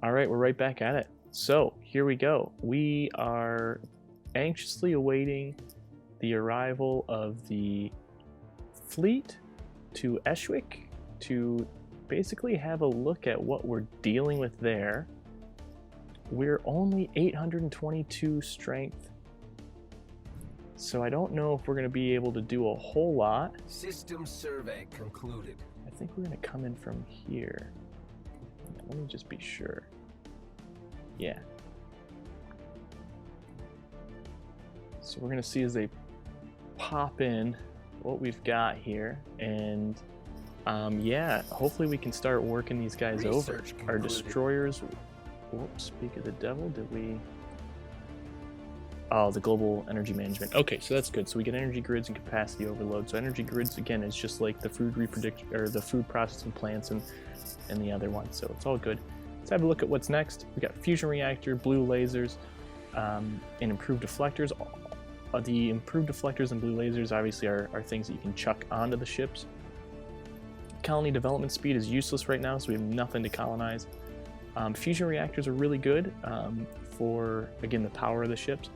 All right, we're right back at it. So here we go. We are anxiously awaiting the arrival of the fleet to Eshwick to basically have a look at what we're dealing with there. We're only 822 strength, so I don't know if we're going to be able to do a whole lot. System survey concluded. I think we're going to come in from here. Let me just be sure. Yeah. So we're going to see as they pop in what we've got here, and yeah, hopefully we can start working these guys over. Our destroyers. Whoops, speak of the devil, did we? Oh, the global energy management. Okay, so that's good. So we get energy grids and capacity overload. So energy grids, again, is just like the food the food processing plants and the other one. So it's all good. Let's have a look at what's next. We got fusion reactor, blue lasers, and improved deflectors. The improved deflectors and blue lasers obviously are things that you can chuck onto the ships. Colony development speed is useless right now, so we have nothing to colonize. Fusion reactors are really good for, again, the power of the ships,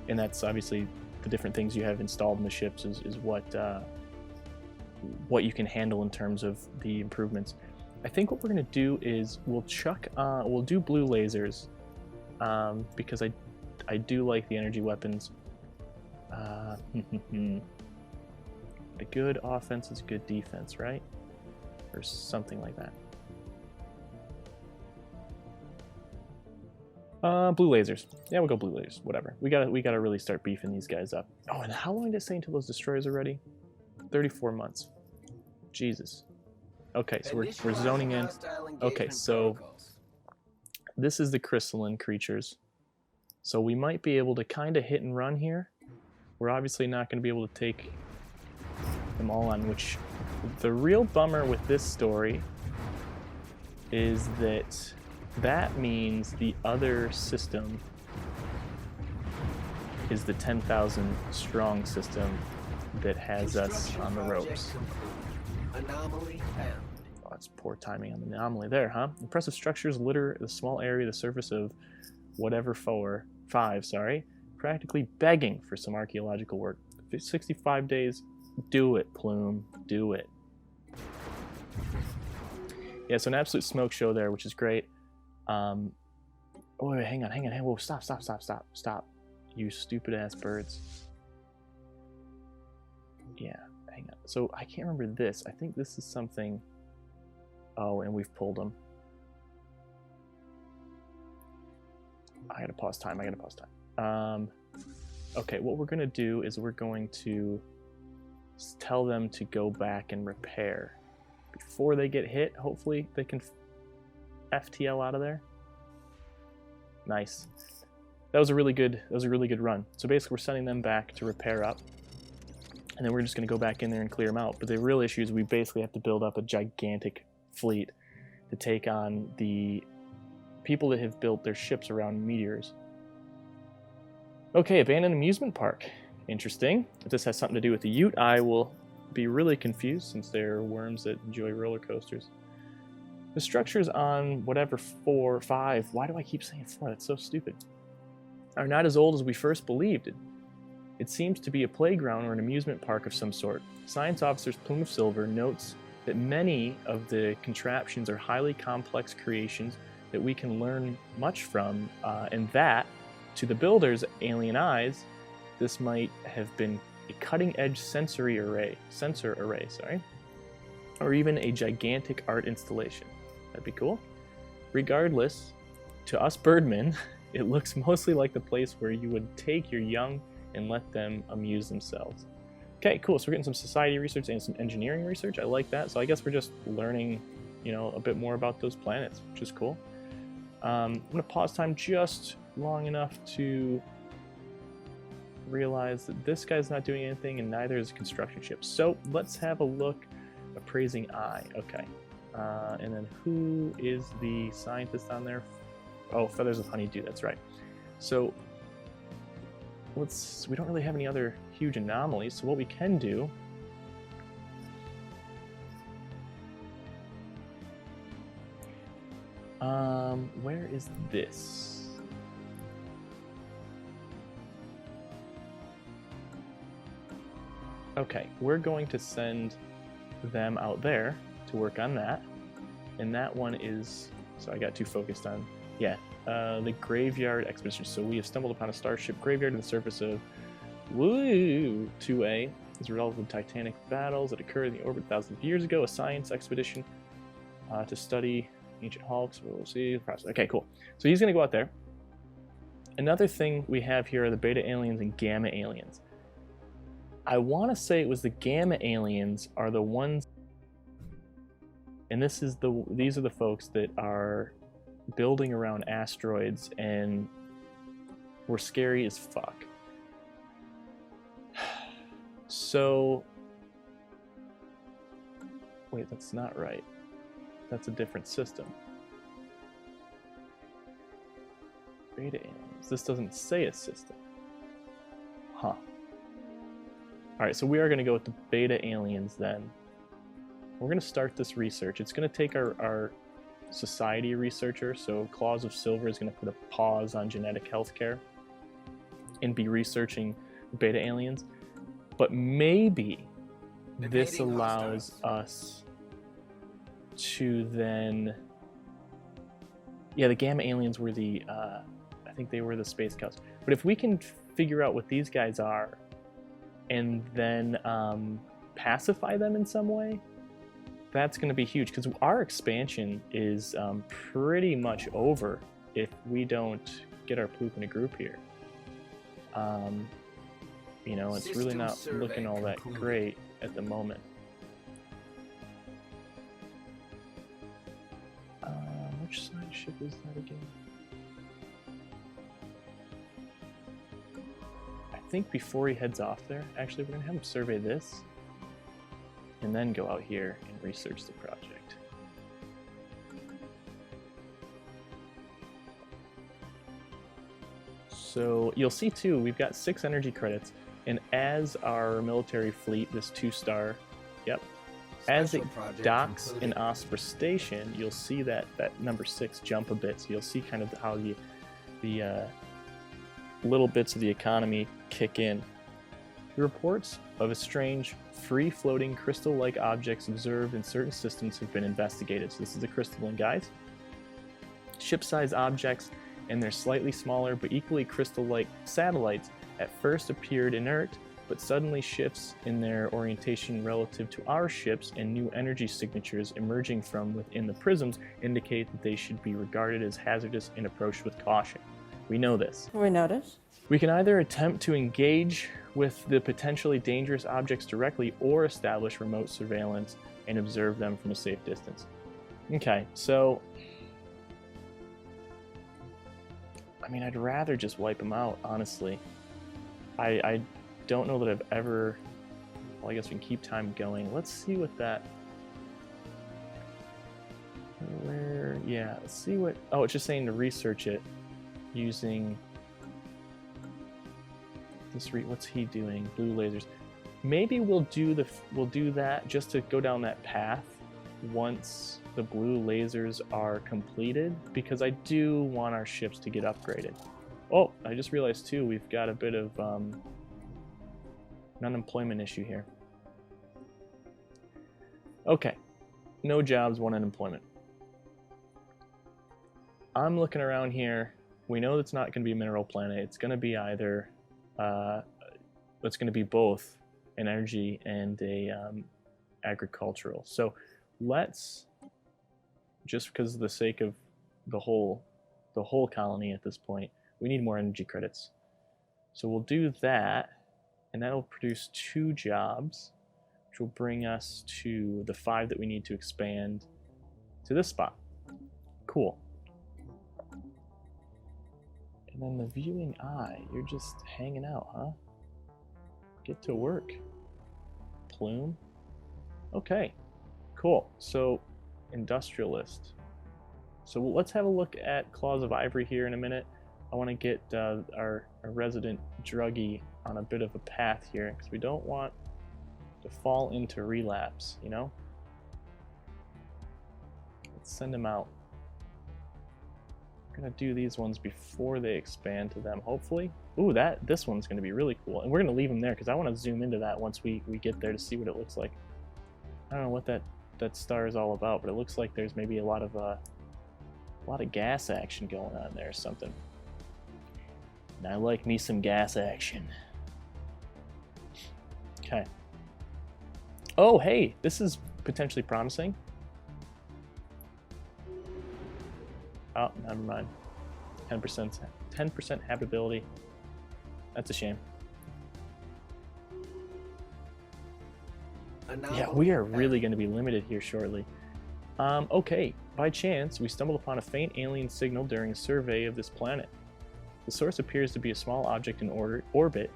and that's obviously the different things you have installed in the ships is what you can handle in terms of the improvements. I think what we're going to do is we'll do blue lasers because I do like the energy weapons. A good offense is good defense, right? Or something like that. Blue lasers. Yeah, we'll go blue lasers. Whatever. We gotta really start beefing these guys up. Oh, and how long did it say until those destroyers are ready? 34 months. Jesus. Okay, so we're zoning in. Okay, so this is the crystalline creatures. So we might be able to kind of hit and run here. We're obviously not going to be able to take them all on, which the real bummer with this story is that means the other system is the 10,000 strong system that has us on the ropes. Anomaly found. Oh, that's poor timing on the anomaly there, huh? Impressive structures litter the small area, the surface of whatever 5, practically begging for some archaeological work. 65 days, do it, Plume, do it. Yeah, so an absolute smoke show there, which is great. Oh, wait, hang on. Whoa, stop. You stupid ass birds. Yeah, hang on. So I can't remember this. I think this is something. Oh, and we've pulled them. I gotta pause time. Okay, what we're gonna do is we're going to tell them to go back and repair before they get hit. Hopefully they can FTL out of there. Nice. That was a really good run. So basically we're sending them back to repair up, and then we're just going to go back in there and clear them out. But the real issue is we basically have to build up a gigantic fleet to take on the people that have built their ships around meteors. Okay, abandoned amusement park. Interesting. If this has something to do with the Ute, I will be really confused since they're worms that enjoy roller coasters. The structures on whatever 4, 5, why do I keep saying 4? That's so stupid. Are not as old as we first believed. It seems to be a playground or an amusement park of some sort. Science Officer's Plume of Silver notes that many of the contraptions are highly complex creations that we can learn much from, and that, to the builders' alien eyes, this might have been a cutting-edge sensor array, or even a gigantic art installation. That'd be cool. Regardless, to us birdmen, it looks mostly like the place where you would take your young and let them amuse themselves. Okay, cool. So we're getting some society research and some engineering research. I like that. So I guess we're just learning, a bit more about those planets, which is cool. I'm going to pause time just long enough to realize that this guy's not doing anything, and neither is a construction ship. So let's have a look. Appraising eye. Okay. And then who is the scientist on there? Oh, Feathers of Honeydew. That's right. So we don't really have any other huge anomalies. So what we can do Where is this? Okay, we're going to send them out there to work on that. And that one is, so I got too focused on, yeah, the Graveyard Expedition. So we have stumbled upon a starship graveyard on the surface of 2A. As a result of titanic battles that occurred in the orbit thousands of years ago, a science expedition to study ancient hulks. We'll see the process. Okay, cool. So he's going to go out there. Another thing we have here are the beta aliens and gamma aliens. I want to say it was the gamma aliens are the ones, and these are the folks that are building around asteroids and were scary as fuck. So, wait, that's not right. That's a different system. Beta aliens. This doesn't say a system. Huh. Alright, so we are going to go with the beta aliens then. We're going to start this research. It's going to take our society researcher, so Claws of Silver is going to put a pause on genetic healthcare and be researching beta aliens. But maybe this allows us to then... Yeah, the gamma aliens were the... I think they were the space cows. But if we can figure out what these guys are and then pacify them in some way, that's going to be huge. Because our expansion is pretty much over if we don't get our poop in a group here. You know, it's really not looking all that great at the moment. Which side ship is that again? I think before he heads off there, actually we're going to have him survey this and then go out here and research the project. So you'll see too, we've got 6 energy credits. And as our military fleet, this 2-star, yep, as it docks in Osprey Station, you'll see that number 6 jump a bit. So you'll see kind of how the little bits of the economy kick in. The reports of a strange, free-floating crystal-like objects observed in certain systems have been investigated. So this is the crystalline guys. Ship-sized objects and their slightly smaller but equally crystal-like satellites at first appeared inert, but suddenly shifts in their orientation relative to our ships and new energy signatures emerging from within the prisms indicate that they should be regarded as hazardous and approached with caution. We know this. We notice. We can either attempt to engage with the potentially dangerous objects directly or establish remote surveillance and observe them from a safe distance. Okay, so... I mean, I'd rather just wipe them out, honestly. I don't know that I've ever... Well, I guess we can keep time going. Let's see what that... Where... Yeah, let's see what... Oh, it's just saying to research it using... This what's he doing? Blue lasers. Maybe we'll do that just to go down that path once the blue lasers are completed, because I do want our ships to get upgraded. Oh, I just realized too, we've got a bit of an unemployment issue here. Okay, no jobs, 1 unemployment. I'm looking around here. We know it's not going to be a mineral planet. It's going to be either, it's going to be both an energy and a agricultural. So let's, just because of the sake of the whole colony at this point, we need more energy credits. So we'll do that, and that'll produce 2 jobs, which will bring us to the 5 that we need to expand to this spot. Cool. And then the viewing eye, you're just hanging out, huh? Get to work. Plume. Okay, cool. So, industrialist. So let's have a look at Claws of Ivory here in a minute. I want to get our resident druggie on a bit of a path here, because we don't want to fall into relapse, you know? Let's send him out. We're gonna do these ones before they expand to them, hopefully. Ooh, this one's gonna be really cool. And we're gonna leave them there because I want to zoom into that once we get there to see what it looks like. I don't know what that star is all about, but it looks like there's maybe a lot of gas action going on there or something. And I like me some gas action. Okay. Oh, hey, this is potentially promising. Oh, never mind. 10% habitability. That's a shame. Yeah, we are really going to be limited here shortly. Okay, by chance, we stumbled upon a faint alien signal during a survey of this planet. The source appears to be a small object in orbit.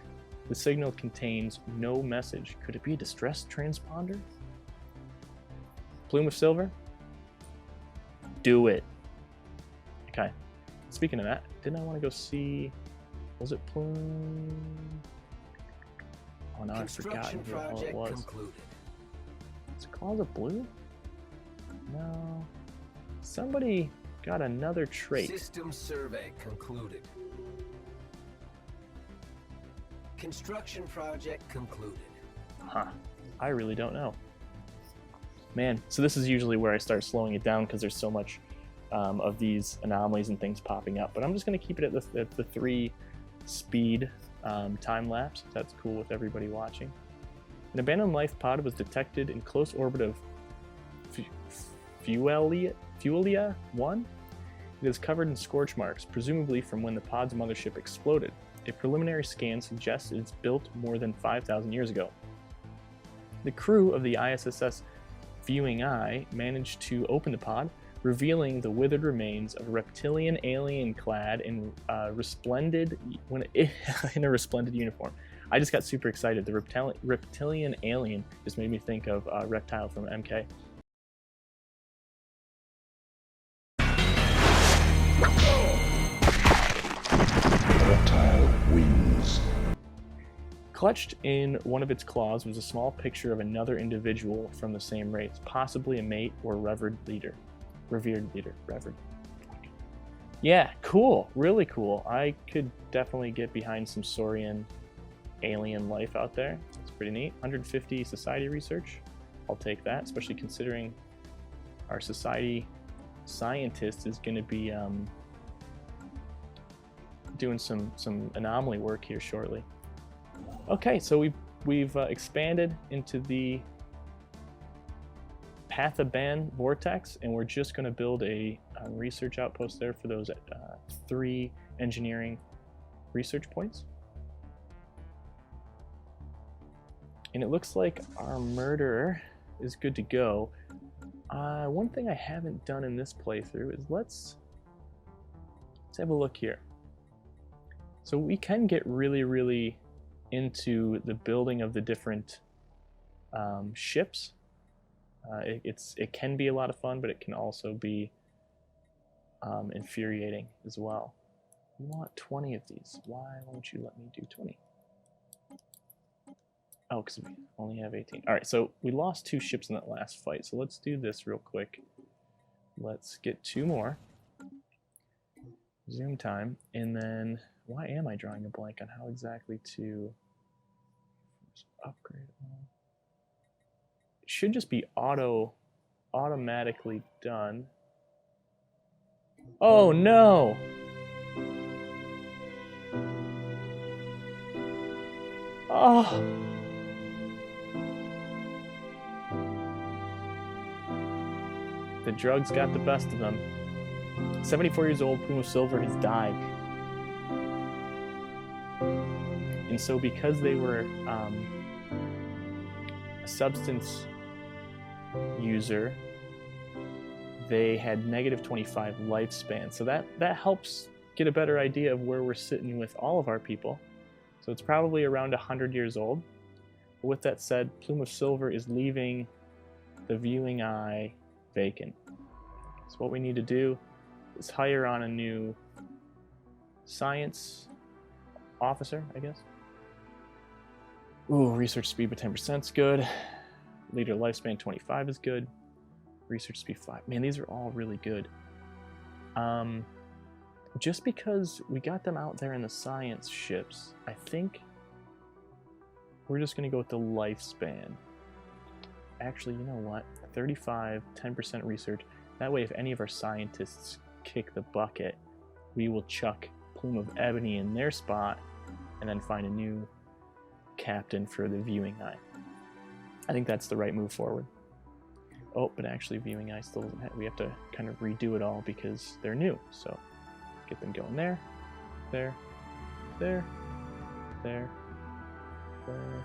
The signal contains no message. Could it be a distress transponder? Plume of silver? Do it. Okay. Speaking of that, didn't I want to go see... Was it Plume? Oh, no, I've forgotten who it was. Concluded. Is it Claws of Blue? No. Somebody got another trait. System survey concluded. Construction project concluded. Huh. I really don't know. Man, so this is usually where I start slowing it down because there's so much of these anomalies and things popping up. But I'm just going to keep it at the 3 speed time lapse. If that's cool with everybody watching. An abandoned life pod was detected in close orbit of Fuelia 1. It is covered in scorch marks, presumably from when the pod's mothership exploded. A preliminary scan suggests it's built more than 5,000 years ago. The crew of the ISS Viewing Eye managed to open the pod, revealing the withered remains of a reptilian alien clad in in a resplendent uniform. I just got super excited. The reptilian alien just made me think of Reptile from MK. Reptile wins. Clutched in one of its claws was a small picture of another individual from the same race, possibly a mate or revered leader. Yeah, cool. Really cool. I could definitely get behind some Saurian alien life out there. That's pretty neat. 150 society research. I'll take that, especially considering our society scientist is going to be doing some anomaly work here shortly. Okay, so we've expanded into the Pathaban vortex, and we're just going to build a research outpost there for those 3 engineering research points. And it looks like our murderer is good to go. One thing I haven't done in this playthrough is let's have a look here. So we can get really into the building of the different ships. It can be a lot of fun, but it can also be infuriating as well. We want 20 of these. Why won't you let me do 20? Oh, because we only have 18. All right, so we lost 2 ships in that last fight. So let's do this real quick. Let's get 2 more. Zoom time, and then why am I drawing a blank on how exactly to upgrade? It should just be automatically done. Oh no! Oh! The drugs got the best of them. 74 years old, Plume of Silver has died. And so because they were a substance user, they had negative 25 lifespan. So that helps get a better idea of where we're sitting with all of our people. So it's probably around 100 years old. But with that said, Plume of Silver is leaving the Viewing Eye vacant. So what we need to do is hire on a new science officer, I guess. Ooh, research speed by 10% is good. Leader lifespan 25 is good. Research speed 5. Man, these are all really good. just because we got them out there in the science ships, I think we're just going to go with the lifespan. Actually, you know what? 35, 10% research. That way, if any of our scientists kick the bucket, we will chuck Plume of Ebony in their spot and then find a new captain for the Viewing Eye. I think that's the right move forward. Oh, but actually Viewing Eye still doesn't have, we have to kind of redo it all because they're new. So get them going there, there, there, there, there.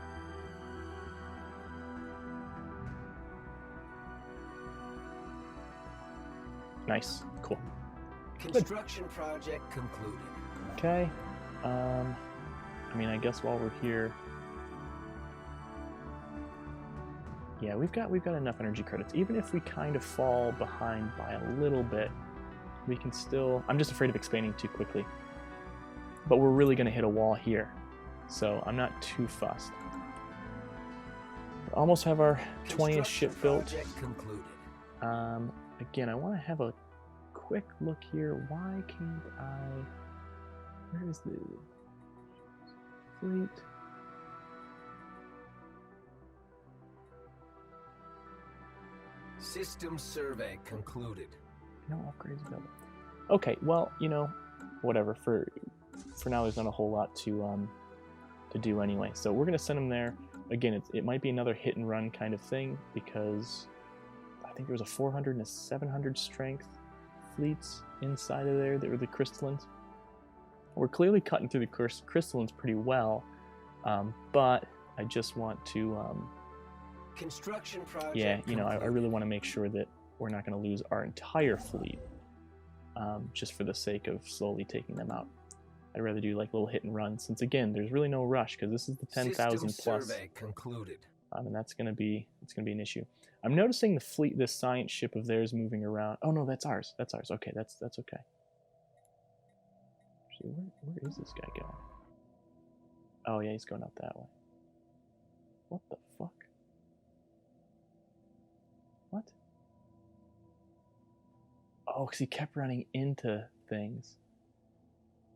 Nice, cool. Construction project concluded. Okay. I mean, I guess while we're here, yeah, we've got enough energy credits. Even if we kind of fall behind by a little bit, we can still. I'm just afraid of expanding too quickly. But we're really going to hit a wall here, so I'm not too fussed. We almost have our 20th ship built. Again, I want to have a quick look here. Why can't I? Where is the fleet? System survey concluded. No upgrades available. Okay, well, you know, whatever. For now, there's not a whole lot to do anyway. So we're gonna send them there. Again, it might be another hit and run kind of thing because I think there was a 400 and a 700 strength fleets inside of there that were the crystallines. We're clearly cutting through the crystallines pretty well, but I just want to. Construction project. Yeah, you know, I really want to make sure that we're not going to lose our entire fleet just for the sake of slowly taking them out. I'd rather do like little hit and run, since again, there's really no rush because this is the 10,000 plus. Survey concluded. And that's going to be an issue. I'm noticing the fleet, this science ship of theirs moving around. Oh no, that's ours. That's ours. Okay, that's okay. Actually, where is this guy going? Oh yeah, he's going out that way. What the fuck? What? Oh, because he kept running into things.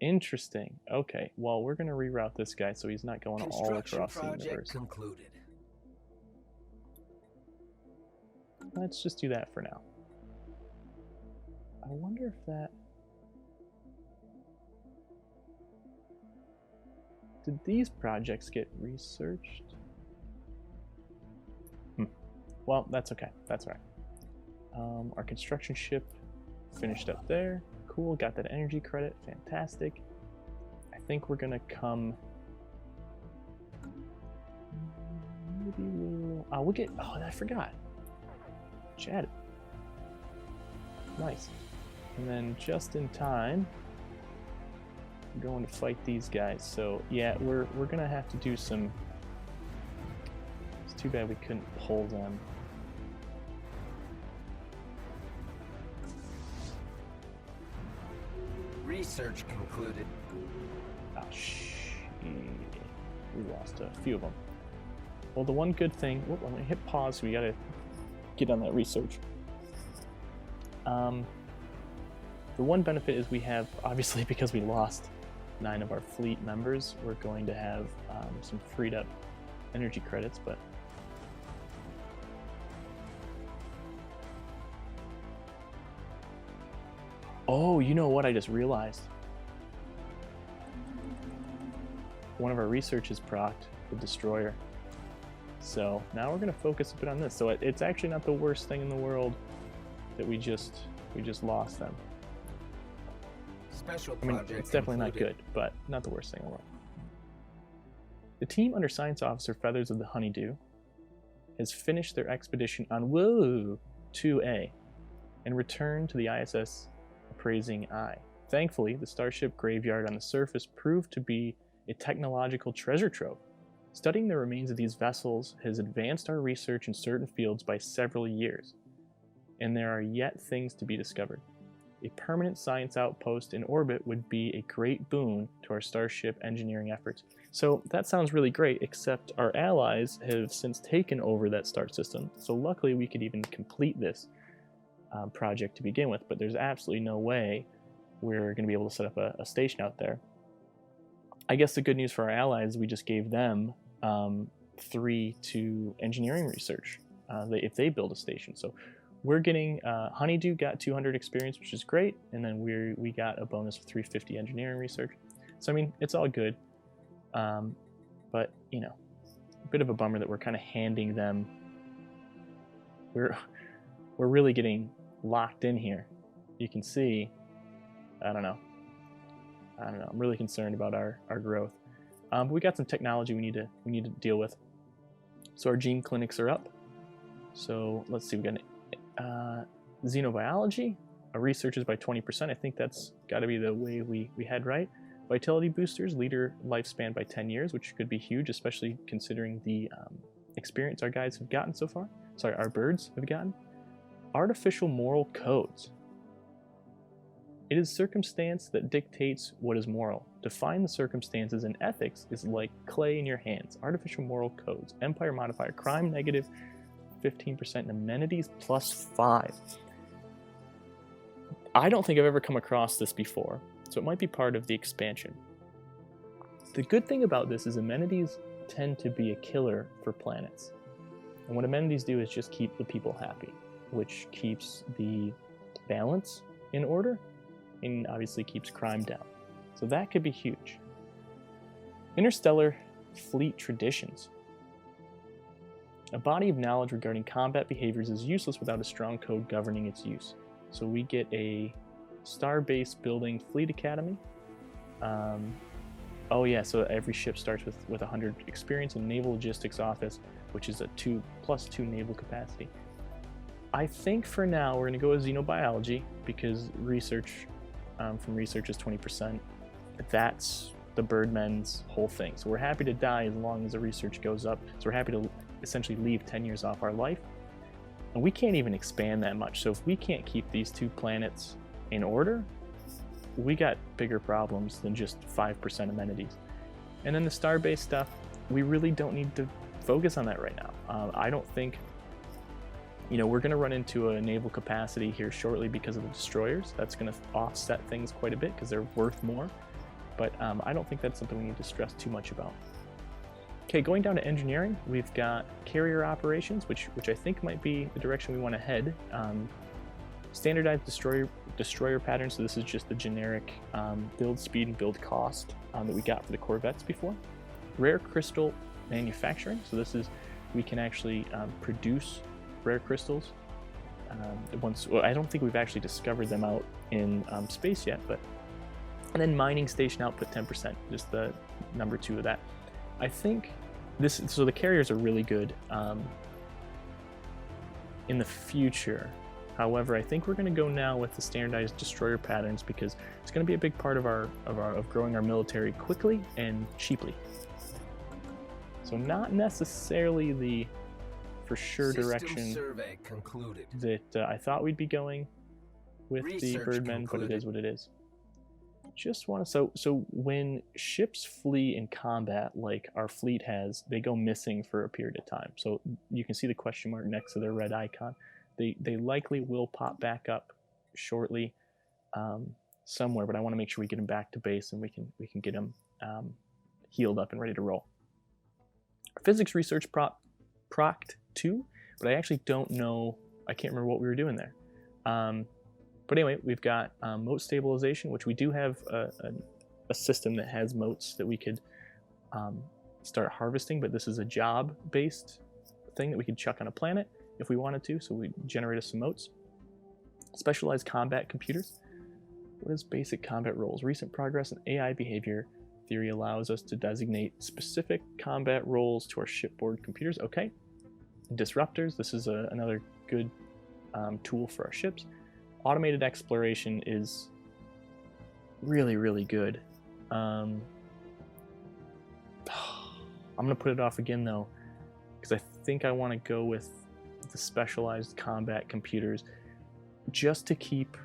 Interesting. Okay, well, we're going to reroute this guy so he's not going all across the universe. Concluded. Let's just do that for now. I wonder if that... Did these projects get researched? Well, that's okay. That's all right. Our construction ship finished up there. Cool, got that energy credit. Fantastic. I think we're gonna come. Maybe we'll get. Oh, I forgot. Chat. Nice. And then just in time, we're going to fight these guys. So yeah, we're gonna have to do some. It's too bad we couldn't pull them. Research concluded. Oh, shit. We lost a few of them. Well, the one good thing... Whoop, I'm going to hit pause, so we got to get on that research. The one benefit is we have, obviously, because we lost 9 of our fleet members, we're going to have some freed up energy credits, but... Oh, you know what I just realized? One of our researchers procced the destroyer. So now we're going to focus a bit on this. So it's actually not the worst thing in the world that we just lost them. Special I mean, project it's definitely concluded. not good, but not the worst thing in the world. The team under Science Officer Feathers of the Honeydew has finished their expedition on 2A and returned to the ISS Appraising Eye. Thankfully, the starship graveyard on the surface proved to be a technological treasure trove. Studying the remains of these vessels has advanced our research in certain fields by several years, and there are yet things to be discovered. A permanent science outpost in orbit would be a great boon to our starship engineering efforts. So that sounds really great, except our allies have since taken over that star system, so luckily we could even complete this project to begin with, but there's absolutely no way we're going to be able to set up a station out there. I guess the good news for our allies, we just gave them 3 to engineering research if they build a station. So we're getting Honeydew got 200 experience, which is great, and then we got a bonus of 350 engineering research. So I mean, it's all good, but you know, a bit of a bummer that we're kind of handing them. We're really getting locked in here. You can see, I don't know. I'm really concerned about our growth. But we got some technology we need to deal with. So our gene clinics are up. So let's see, we got xenobiology. Our research is by 20%. I think that's got to be the way we head, right? Vitality boosters, leader lifespan by 10 years, which could be huge, especially considering the experience our guys have gotten so far. Sorry, our birds have gotten. Artificial moral codes. It is circumstance that dictates what is moral. Define the circumstances, and ethics is like clay in your hands. Artificial moral codes. Empire modifier. Crime negative 15%. And amenities +5. I don't think I've ever come across this before, so it might be part of the expansion. The good thing about this is amenities tend to be a killer for planets. And what amenities do is just keep the people happy, which keeps the balance in order and obviously keeps crime down. So that could be huge. Interstellar fleet traditions. A body of knowledge regarding combat behaviors is useless without a strong code governing its use. So we get a star-based building fleet academy. Oh yeah, so every ship starts with 100 experience in naval logistics office, which is a +2 naval capacity. I think for now we're going to go with xenobiology because research from research is 20%. That's the Birdmen's whole thing. So we're happy to die as long as the research goes up. So we're happy to essentially leave 10 years off our life. And we can't even expand that much. So if we can't keep these 2 planets in order, we got bigger problems than just 5% amenities. And then the star-based stuff, we really don't need to focus on that right now. I don't think, we're going to run into a naval capacity here shortly because of the destroyers. That's going to offset things quite a bit because they're worth more. But I don't think that's something we need to stress too much about. Okay, going down to engineering, we've got carrier operations, which I think might be the direction we want to head. Standardized destroyer patterns, so this is just the generic build speed and build cost that we got for the Corvettes before. Rare crystal manufacturing, so this is, we can actually produce rare crystals. I don't think we've actually discovered them out in space yet, but. And then mining station output 10%, just the number 2 of that. I think so the carriers are really good in the future. However, I think we're going to go now with the standardized destroyer patterns because it's going to be a big part of growing our military quickly and cheaply. So not necessarily the for sure direction that I thought we'd be going with the Birdmen, but it is what it is. Just want to so when ships flee in combat, like our fleet has, they go missing for a period of time. So you can see the question mark next to their red icon. They likely will pop back up shortly somewhere, but I want to make sure we get them back to base and we can get them healed up and ready to roll. Physics research proct 2, but I actually don't know. I can't remember what we were doing there. But anyway, we've got moat stabilization, which we do have a system that has moats that we could start harvesting, but this is a job-based thing that we could chuck on a planet if we wanted to, so we generate us some moats. Specialized combat computers. What is basic combat roles? Recent progress in AI behavior theory allows us to designate specific combat roles to our shipboard computers. Okay. Disruptors. This is another good tool for our ships. Automated exploration is really, really good. I'm going to put it off again, though, because I think I want to go with the specialized combat computers just to keep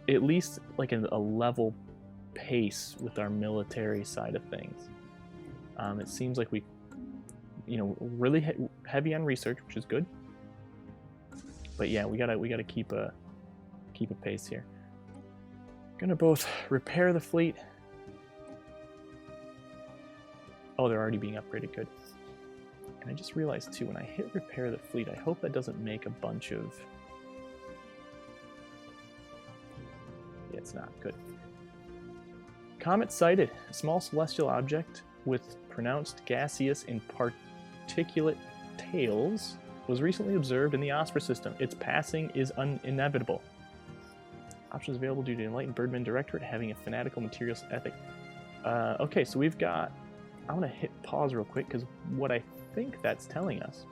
at least like a level pace with our military side of things. It seems like we, really heavy on research, which is good. But yeah, we gotta keep a pace here. Gonna both repair the fleet. Oh, they're already being upgraded. Good. And I just realized too, when I hit repair the fleet, I hope that doesn't make a bunch of... Yeah, it's not. Good. Comet sighted. A small celestial object with pronounced gaseous and particulate tails was recently observed in the Osprey system. Its passing is inevitable. Options available due to Enlightened Birdman Directorate having a fanatical materialist ethic. Okay, so we've got... I'm going to hit pause real quick, because what I think that's telling us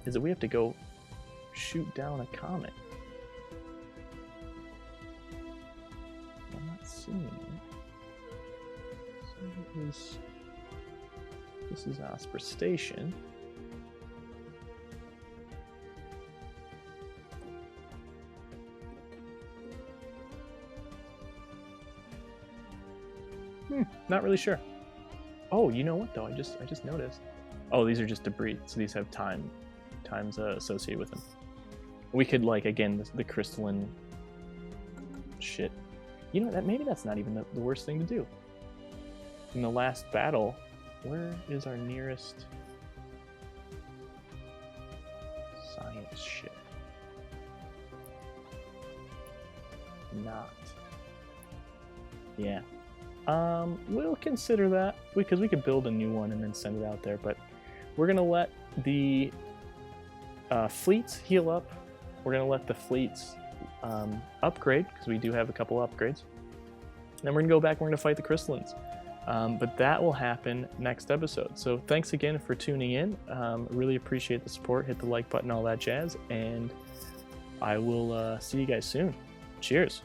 is that we have to go shoot down a comet. I'm not seeing it. So this is Osprey Station. Not really sure. Oh, you know what though? I just noticed. Oh, these are just debris, so these have times associated with them. We could, like, again, the crystalline shit. You know, that maybe that's not even the worst thing to do. In the last battle, where is our nearest science ship? Not. Yeah. We'll consider that, because we could build a new one and then send it out there, but we're going to let the fleets heal up. We're going to let the fleets upgrade, because we do have a couple upgrades. Then we're going to go back and we're going to fight the crystallines. But that will happen next episode. So thanks again for tuning in. Really appreciate the support. Hit the like button, all that jazz, and I will see you guys soon. Cheers.